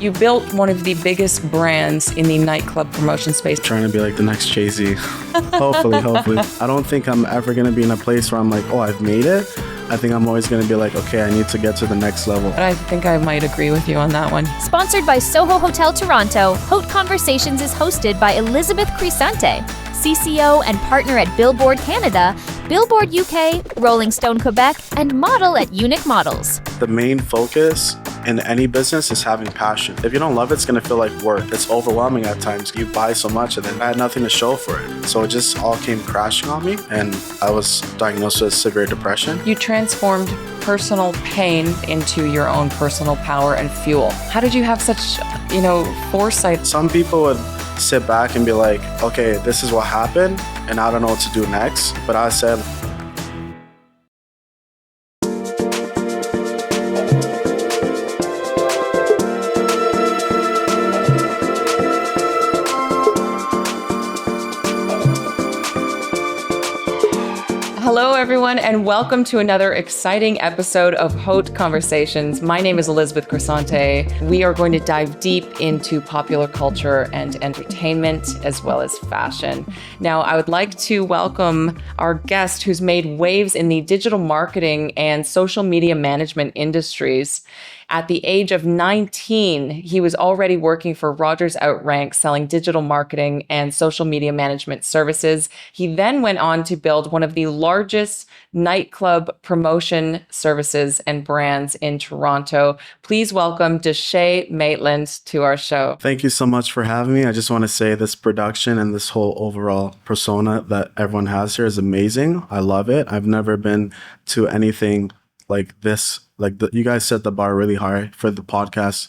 You built one of the biggest brands in the nightclub promotion space. Trying to be like the next Jay-Z. Hopefully. I don't think I'm ever going to be in a place where I'm like, oh, I've made it. I think I'm always going to be like, okay, I need to get to the next level. I think I might agree with you on that one. Sponsored by Soho Hotel Toronto, Haute Conversations is hosted by Elizabeth Crisante, CCO and partner at Billboard Canada, Billboard UK, Rolling Stone Quebec, and model at UNIK Models. The main focus in any business is having passion. If you don't love it, it's going to feel like work. It's overwhelming at times. You buy so much and then I had nothing to show for it. So it just all came crashing on me and I was diagnosed with severe depression. You transformed personal pain into your own personal power and fuel. How did you have such, foresight? Some people would sit back and be like, okay, this is what happened and I don't know what to do next. But I said, Hello, everyone, and welcome to another exciting episode of Haute Conversations. My name is Elizabeth Crisante. We are going to dive deep into popular culture and entertainment, as well as fashion. Now, I would like to welcome our guest who's made waves in the digital marketing and social media management industries. At the age of 19, he was already working for Rogers Outrank, selling digital marketing and social media management services. He then went on to build one of the largest nightclub promotion services and brands in Toronto. Please welcome Deshae Maitland to our show. Thank you so much for having me. I just want to say this production and this whole overall persona that everyone has here is amazing. I love it. I've never been to anything like this. You guys set the bar really high for the podcast,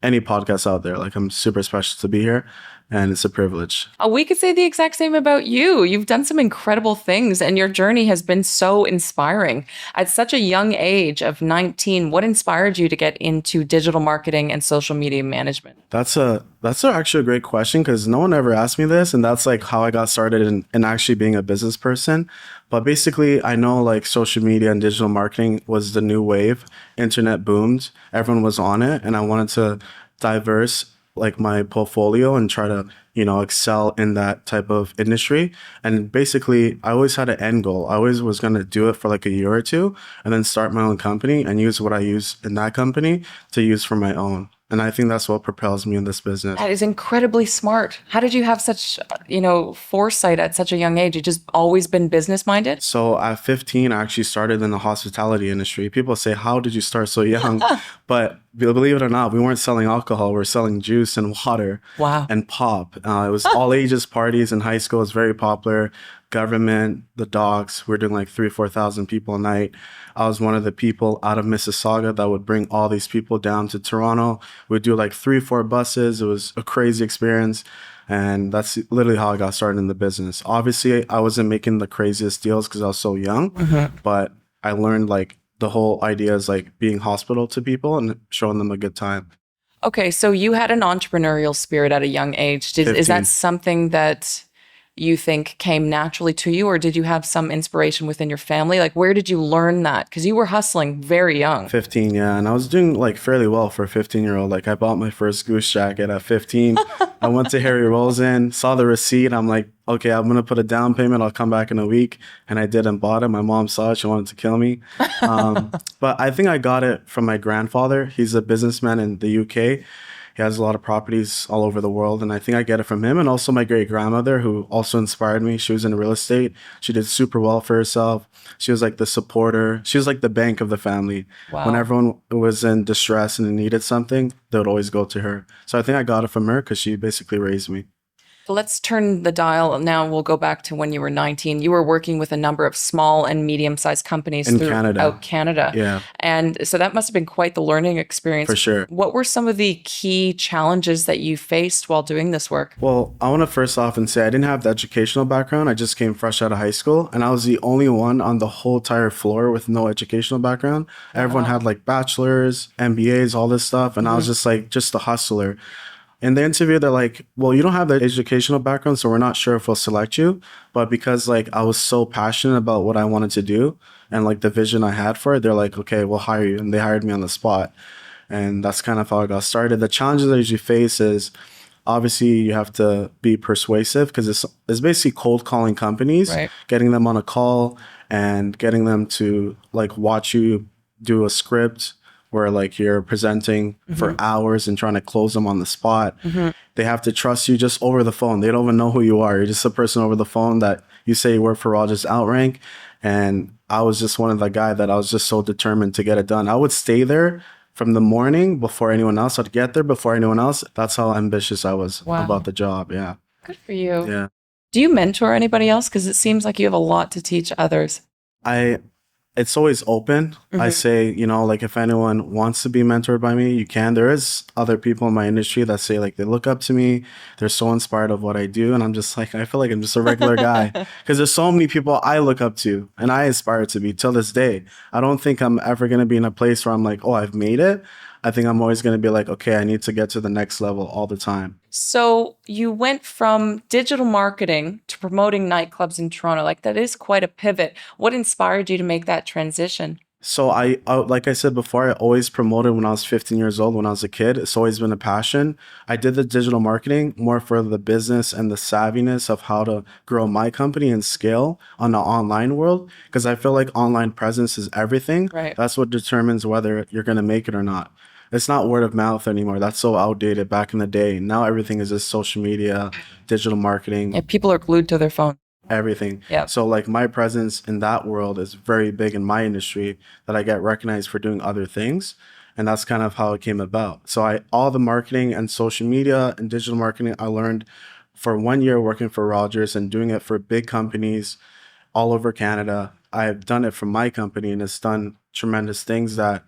any podcast out there. I'm super special to be here and it's a privilege. We could say the exact same about you. You've done some incredible things and your journey has been so inspiring. At such a young age of 19, what inspired you to get into digital marketing and social media management? That's actually a great question because no one ever asked me this. And that's how I got started in actually being a business person. But basically, I know social media and digital marketing was the new wave. Internet boomed. Everyone was on it. And I wanted to diverse my portfolio and try to, excel in that type of industry. And basically, I always had an end goal. I always was going to do it for a year or two and then start my own company and use what I use in that company to use for my own. And I think that's what propels me in this business. That is incredibly smart. How did you have such, foresight at such a young age? You just always been business minded? So at 15, I actually started in the hospitality industry. People say, how did you start so young? But believe it or not, we weren't selling alcohol. We were selling juice and water. Wow. And pop. It was all ages parties in high school. It was very popular. Government, the docks, we're doing 3,000 or 4,000 people a night. I was one of the people out of Mississauga that would bring all these people down to Toronto. We'd do 3 or 4 buses. It was a crazy experience. And that's literally how I got started in the business. Obviously, I wasn't making the craziest deals because I was so young, but I learned the whole idea is being hospitable to people and showing them a good time. Okay, so you had an entrepreneurial spirit at a young age. Is that something that you think came naturally to you, or did you have some inspiration within your family? Where did you learn that? Because you were hustling very young. 15, yeah. And I was doing fairly well for a 15-year-old. I bought my first goose jacket at 15. I went to Harry Rosen, saw the receipt. I'm like, okay, I'm going to put a down payment. I'll come back in a week. And I did and bought it. My mom saw it. She wanted to kill me. But I think I got it from my grandfather. He's a businessman in the UK. He has a lot of properties all over the world, and I think I get it from him. And also my great-grandmother, who also inspired me. She was in real estate. She did super well for herself. She was the supporter. She was the bank of the family. Wow. When everyone was in distress and needed something, they would always go to her. So I think I got it from her because she basically raised me. Let's turn the dial. Now we'll go back to when you were 19. You were working with a number of small and medium-sized companies throughout Canada. Yeah. And so that must have been quite the learning experience. For sure. What were some of the key challenges that you faced while doing this work? Well, I want to first off and say I didn't have the educational background. I just came fresh out of high school, and I was the only one on the whole entire floor with no educational background. Everyone had bachelors, MBAs, all this stuff, and I was just a hustler. In the interview, they're like, well, you don't have the educational background, so we're not sure if we'll select you. But because I was so passionate about what I wanted to do and the vision I had for it, they're like, okay, we'll hire you. And they hired me on the spot. And that's kind of how I got started. The challenges I usually face is obviously you have to be persuasive because it's basically cold calling companies, Right. getting them on a call and getting them to like watch you do a script where like you're presenting for hours and trying to close them on the spot. They have to trust you just over the phone. They don't even know who you are. You're just a person over the phone that you say you work for Rogers Outrank. And I was just one of the guy that I was just so determined to get it done. I would stay there from the morning before anyone else. I'd get there before anyone else. That's how ambitious I was about the job. Yeah. Good for you. Yeah. Do you mentor anybody else? Because it seems like you have a lot to teach others. It's always open. I say, you know, like if anyone wants to be mentored by me, you can. There is other people in my industry that say like they look up to me. They're so inspired of what I do. And I'm just like, I feel like I'm just a regular guy because there's so many people I look up to and I aspire to be till this day. I don't think I'm ever going to be in a place where I'm like, oh, I've made it. I think I'm always going to be like, okay, I need to get to the next level all the time. So you went from digital marketing to promoting nightclubs in Toronto. Like that is quite a pivot. What inspired you to make that transition? So I like I said before, I always promoted when I was 15 years old, when I was a kid. It's always been a passion. I did the digital marketing more for the business and the savviness of how to grow my company and scale on the online world. Because I feel like online presence is everything. Right. That's what determines whether you're going to make it or not. It's not word of mouth anymore. That's so outdated back in the day. Now everything is just social media, digital marketing. Yeah, people are glued to their phone. Everything. Yeah. So like my presence in that world is very big in my industry that I get recognized for doing other things. And that's kind of how it came about. So all the marketing and social media and digital marketing I learned for 1 year working for Rogers and doing it for big companies all over Canada. I've done it for my company and it's done tremendous things that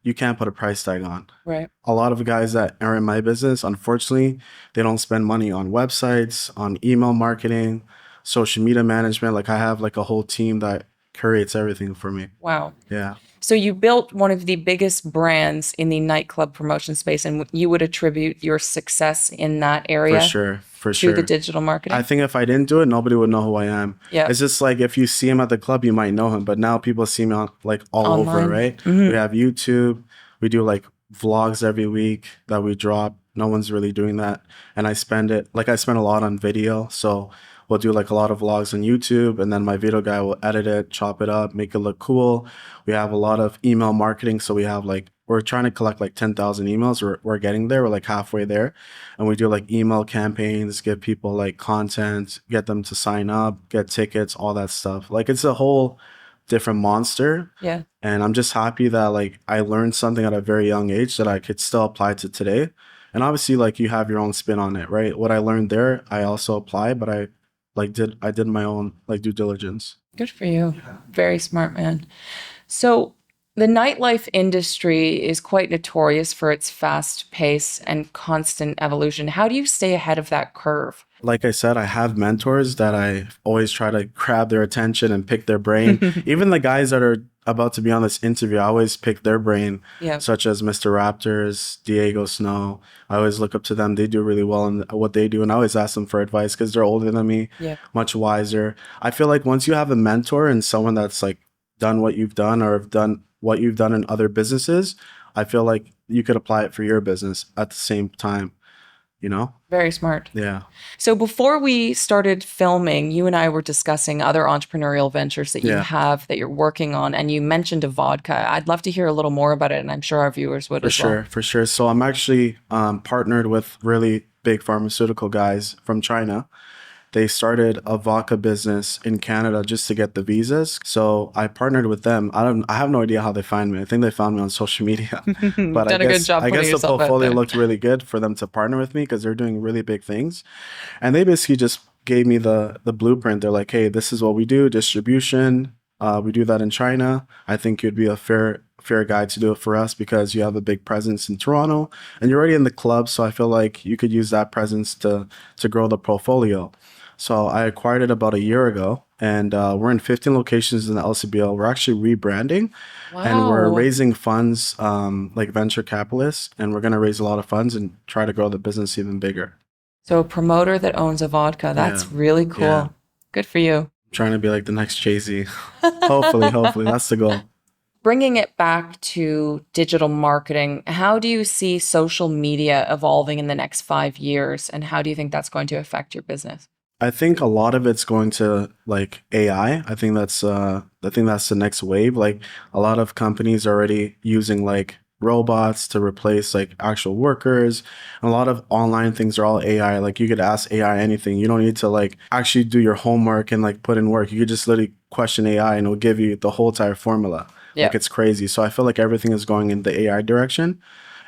you can't put a price tag on. Right. A lot of guys that are in my business, unfortunately, they don't spend money on websites, on email marketing, social media management. Like I have like a whole team that curates everything for me. Wow. Yeah. So you built one of the biggest brands in the nightclub promotion space, and you would attribute your success in that area For to sure. the digital marketing? I think if I didn't do it, nobody would know who I am. Yeah. It's just like if you see him at the club, you might know him, but now people see me on like all Online. over, right? We have YouTube. We do like vlogs every week that we drop. No one's really doing that. And I spend a lot on video. So we'll do like a lot of vlogs on YouTube and then my video guy will edit it, chop it up, make it look cool. We have a lot of email marketing. So we have like, we're trying to collect like 10,000 emails. We're getting there. We're like halfway there. And we do like email campaigns, give people like content, get them to sign up, get tickets, all that stuff. Like it's a whole different monster. Yeah. And I'm just happy that like I learned something at a very young age that I could still apply to today. And obviously like you have your own spin on it, right? What I learned there, I also apply, but I did my own like due diligence. Good for you. Very smart, man. So the nightlife industry is quite notorious for its fast pace and constant evolution. How do you stay ahead of that curve? Like I said, I have mentors that I always try to grab their attention and pick their brain. Even the guys that are about to be on this interview, I always pick their brain, such as Mr. Raptors, Diego Snow. I always look up to them. They do really well in what they do. And I always ask them for advice because they're older than me, much wiser. I feel like once you have a mentor and someone that's like done what you've done or have done what you've done in other businesses, I feel like you could apply it for your business at the same time, you know? Very smart. Yeah. So before we started filming, you and I were discussing other entrepreneurial ventures that you have that you're working on, and you mentioned a vodka. I'd love to hear a little more about it, and I'm sure our viewers would as well. For sure. So I'm actually partnered with really big pharmaceutical guys from China. They started a vodka business in Canada just to get the visas. So I partnered with them. I have no idea how they find me. I think they found me on social media. But Done a good job I putting guess the yourself out portfolio there. looked really good for them to partner with me because they're doing really big things. And they basically just gave me the blueprint. They're like, hey, this is what we do, distribution. We do that in China. I think you'd be a fair guy to do it for us because you have a big presence in Toronto and you're already in the club. So I feel like you could use that presence to grow the portfolio. So I acquired it about a year ago and we're in 15 locations in the LCBO. We're actually rebranding and we're raising funds like venture capitalists, and we're going to raise a lot of funds and try to grow the business even bigger. So a promoter that owns a vodka. That's really cool. Yeah. Good for you. I'm trying to be like the next Jay-Z. Hopefully, that's the goal. Bringing it back to digital marketing, how do you see social media evolving in the next 5 years? And how do you think that's going to affect your business? I think a lot of it's going to like AI. I think that's the next wave. Like a lot of companies are already using like robots to replace like actual workers. And a lot of online things are all AI. Like you could ask AI anything. You don't need to like actually do your homework and like put in work. You could just literally question AI and it'll give you the whole entire formula. Yeah. Like it's crazy. So I feel like everything is going in the AI direction,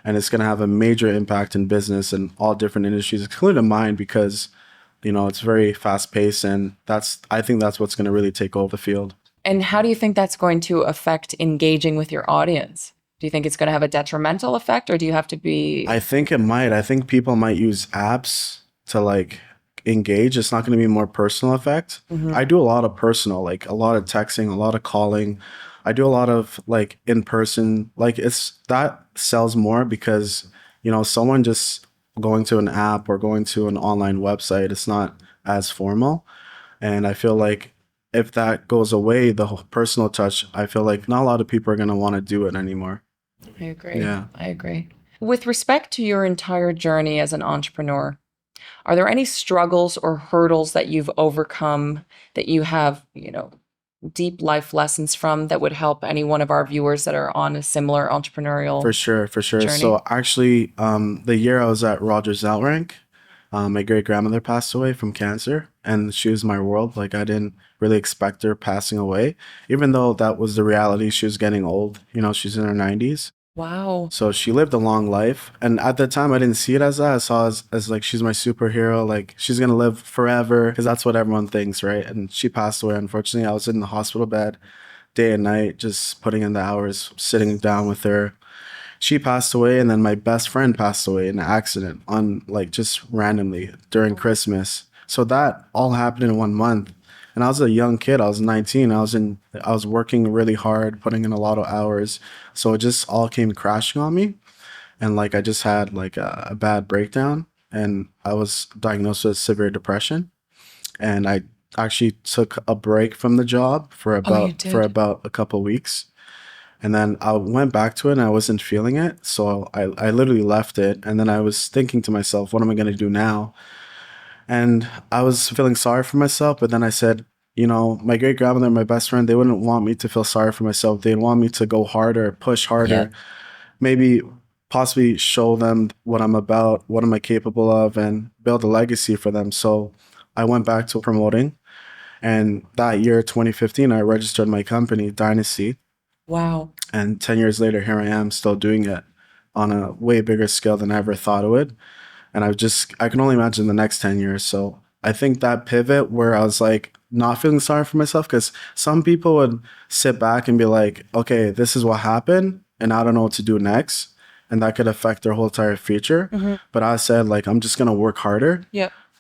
and it's going to have a major impact in business and all different industries, including mine, because it's very fast paced, and I think that's what's going to really take over the field. And how do you think that's going to affect engaging with your audience? Do you think it's going to have a detrimental effect, or do you have to be? I think it might. I think people might use apps to like engage. It's not going to be more personal effect. I do a lot of personal, like a lot of texting, a lot of calling. I do a lot of like in person, like that sells more because, someone just going to an app or going to an online website, it's not as formal. And I feel like if that goes away, the whole personal touch, I feel like not a lot of people are going to want to do it anymore. I agree. Yeah. I agree. With respect to your entire journey as an entrepreneur, are there any struggles or hurdles that you've overcome that you have, deep life lessons from that would help any one of our viewers that are on a similar entrepreneurial For sure. journey? So actually, the year I was at Rogers Outrank, my great grandmother passed away from cancer, and she was my world. Like I didn't really expect her passing away, even though that was the reality. She was getting old. She's in her 90s. Wow. So she lived a long life. And at the time, I didn't see it as that. I saw it as like, she's my superhero. Like, she's going to live forever because that's what everyone thinks, right? And she passed away, unfortunately. I was in the hospital bed day and night, just putting in the hours, sitting down with her. She passed away. And then my best friend passed away in an accident just randomly during Christmas. So that all happened in 1 month. And I was a young kid. I was 19. I was working really hard, putting in a lot of hours. So it just all came crashing on me. And like I just had like a bad breakdown, and I was diagnosed with severe depression. And I actually took a break from the job for about a couple of weeks. And then I went back to it and I wasn't feeling it. So I literally left it. And then I was thinking to myself, what am I going to do now? And I was feeling sorry for myself, but then I said, my great grandmother and my best friend, they wouldn't want me to feel sorry for myself. They'd want me to go harder, push harder, maybe possibly show them what I'm about, what am I capable of, and build a legacy for them. So I went back to promoting. And that year, 2015, I registered my company, Dynasty. Wow. And 10 years later, here I am still doing it on a way bigger scale than I ever thought it would. And I can only imagine the next 10 years. So I think that pivot where I was like not feeling sorry for myself, because some people would sit back and be like, okay, this is what happened and I don't know what to do next. And that could affect their whole entire future. But I said, like, I'm just going to work harder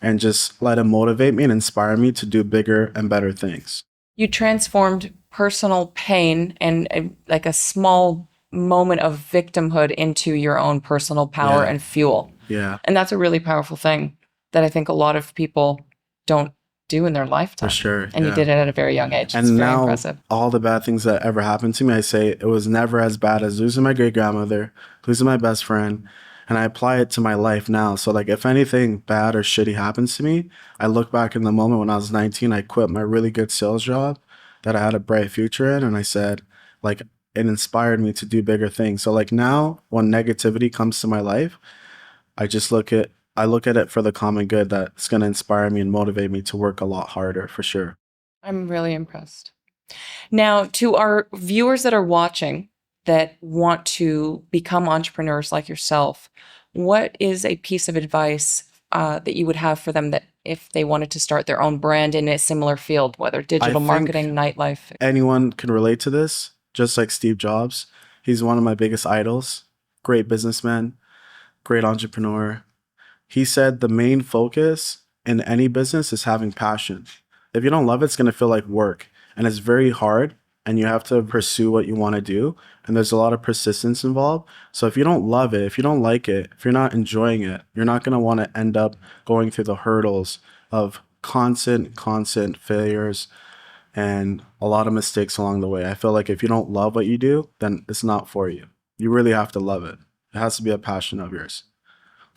and just let it motivate me and inspire me to do bigger and better things. You transformed personal pain and like a small moment of victimhood into your own personal power and fuel. Yeah. And that's a really powerful thing that I think a lot of people don't do in their lifetime. For sure. And you did it at a very young age. And it's very now impressive. All the bad things that ever happened to me, I say it was never as bad as losing my great grandmother, losing my best friend. And I apply it to my life now. So like if anything bad or shitty happens to me, I look back in the moment when I was 19, I quit my really good sales job that I had a bright future in. And I said, like, it inspired me to do bigger things. So like now when negativity comes to my life, I look at it for the common good that's going to inspire me and motivate me to work a lot harder, for sure. I'm really impressed. Now, to our viewers that are watching that want to become entrepreneurs like yourself, what is a piece of advice that you would have for them that if they wanted to start their own brand in a similar field, whether digital marketing, nightlife? Anyone can relate to this, just like Steve Jobs. He's one of my biggest idols, great businessman, great entrepreneur. He said the main focus in any business is having passion. If you don't love it, it's going to feel like work. And it's very hard. And you have to pursue what you want to do. And there's a lot of persistence involved. So if you don't love it, if you don't like it, if you're not enjoying it, you're not going to want to end up going through the hurdles of constant failures, and a lot of mistakes along the way. I feel like if you don't love what you do, then it's not for you. You really have to love it. It has to be a passion of yours.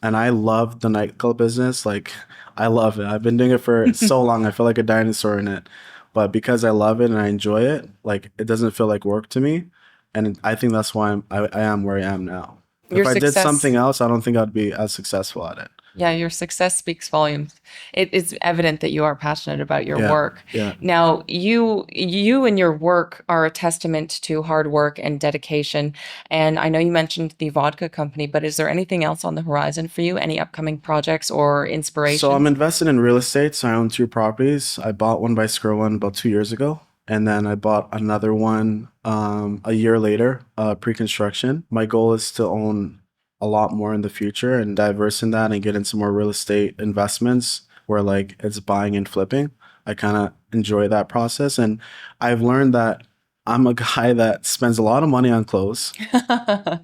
And I love the nightclub business. Like, I love it. I've been doing it for so long. I feel like a dinosaur in it. But because I love it and I enjoy it, like, it doesn't feel like work to me. And I think that's why I am where I am now. If I did something else, I don't think I'd be as successful at it. Yeah, your success speaks volumes. It is evident that you are passionate about your work. Yeah. Now, you and your work are a testament to hard work and dedication. And I know you mentioned the vodka company, but is there anything else on the horizon for you? Any upcoming projects or inspiration? So I'm invested in real estate. So I own 2 properties. I bought one by Square One about 2 years ago. And then I bought another one a year later, pre-construction. My goal is to own a lot more in the future and diverse in that and get into more real estate investments where like it's buying and flipping. I kind of enjoy that process. And I've learned that I'm a guy that spends a lot of money on clothes.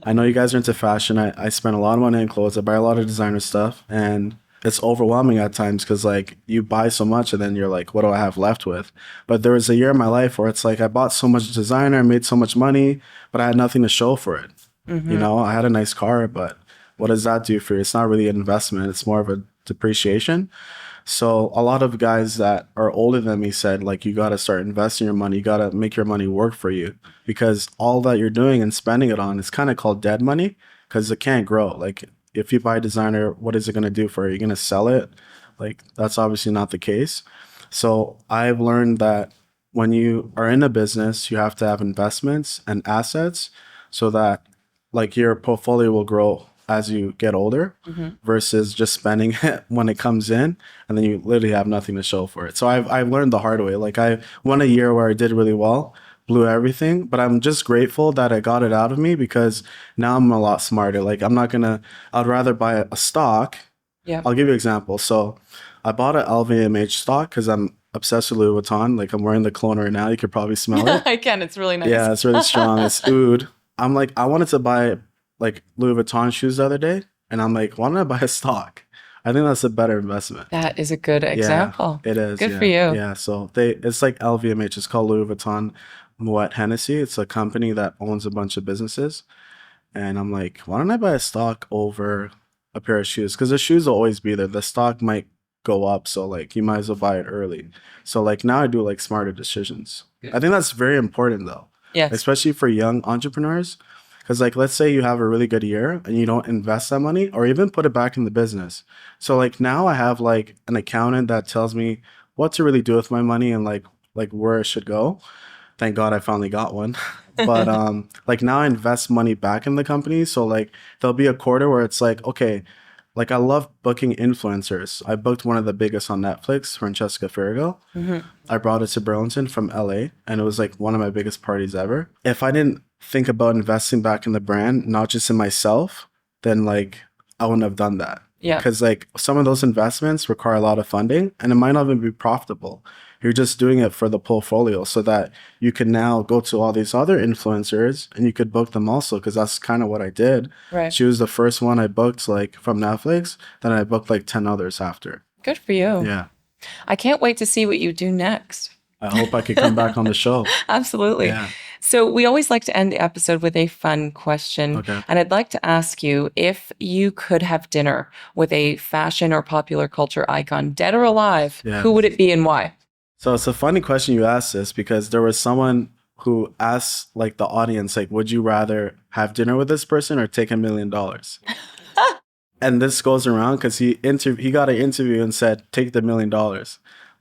I know you guys are into fashion. I spend a lot of money on clothes. I buy a lot of designer stuff, and it's overwhelming at times because like you buy so much and then you're like, what do I have left with? But there was a year in my life where it's like I bought so much designer, I made so much money, but I had nothing to show for it. You know, I had a nice car, but what does that do for you? It's not really an investment. It's more of a depreciation. So a lot of guys that are older than me said, like, you got to start investing your money. You got to make your money work for you, because all that you're doing and spending it on is kind of called dead money, because it can't grow. Like, if you buy designer, what is it going to do for you? You're going to sell it? Like, that's obviously not the case. So I've learned that when you are in a business, you have to have investments and assets so that like your portfolio will grow as you get older, versus just spending it when it comes in and then you literally have nothing to show for it. So I've learned the hard way. Like, I won a year where I did really well, blew everything, but I'm just grateful that I got it out of me, because now I'm a lot smarter. Like, I'd rather buy a stock. Yeah. I'll give you an example. So I bought an LVMH stock because I'm obsessed with Louis Vuitton. Like, I'm wearing the cologne right now. You could probably smell it. I can. It's really nice. Yeah, it's really strong. It's oud. I'm like, I wanted to buy like Louis Vuitton shoes the other day, and I'm like, why don't I buy a stock? I think that's a better investment. That is a good example. Yeah, it is. Good for you. Yeah, so it's like LVMH. It's called Louis Vuitton Moet Hennessy. It's a company that owns a bunch of businesses. And I'm like, why don't I buy a stock over a pair of shoes? Because the shoes will always be there. The stock might go up, so like you might as well buy it early. So like now I do like smarter decisions. I think that's very important though. Yes. Especially for young entrepreneurs. Because like, let's say you have a really good year and you don't invest that money or even put it back in the business. So like now I have like an accountant that tells me what to really do with my money and like where it should go. Thank God I finally got one. But like now I invest money back in the company. So like there'll be a quarter where it's like, okay, like I love booking influencers. I booked one of the biggest on Netflix, Francesca Farrago. I brought it to Burlington from LA, and it was like one of my biggest parties ever. If I didn't think about investing back in the brand, not just in myself, then like I wouldn't have done that. Yeah. Because like some of those investments require a lot of funding and it might not even be profitable. You're just doing it for the portfolio so that you can now go to all these other influencers and you could book them also, because that's kind of what I did. Right. She was the first one I booked like from Netflix. Then I booked like 10 others after. Good for you. Yeah. I can't wait to see what you do next. I hope I could come back on the show. Absolutely. Yeah. So we always like to end the episode with a fun question. Okay. And I'd like to ask you, if you could have dinner with a fashion or popular culture icon, dead or alive, who would it be and why? So it's a funny question you asked this, because there was someone who asked like the audience, like, would you rather have dinner with this person or take $1 million? And this goes around because he got an interview and said, take the $1 million.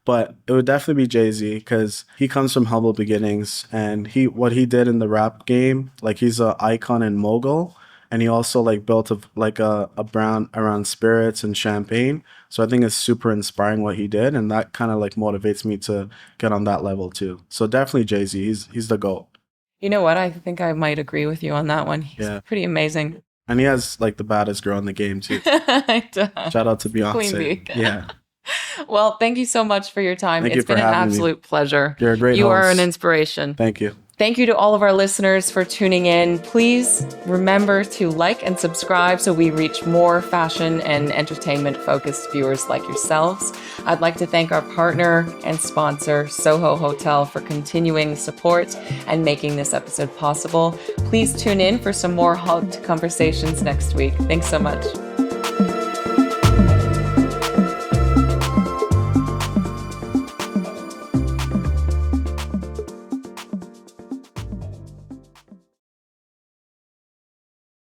But it would definitely be Jay-Z, because he comes from humble beginnings, and what he did in the rap game, like he's an icon and mogul, and he also like built a brand around spirits and champagne. So I think it's super inspiring what he did, and that kind of like motivates me to get on that level too. So definitely Jay-Z, he's the GOAT. You know what? I think I might agree with you on that one. He's pretty amazing. And he has like the baddest girl in the game too. Shout out to Beyonce. Queen Bee. Yeah. Well, thank you so much for your time. Thank you It's been for an having me. absolute pleasure. You're a great You are host. an inspiration. Thank you. Thank you to all of our listeners for tuning in. Please remember to like and subscribe so we reach more fashion and entertainment-focused viewers like yourselves. I'd like to thank our partner and sponsor, Soho Hotel, for continuing support and making this episode possible. Please tune in for some more Haute Conversations next week. Thanks so much.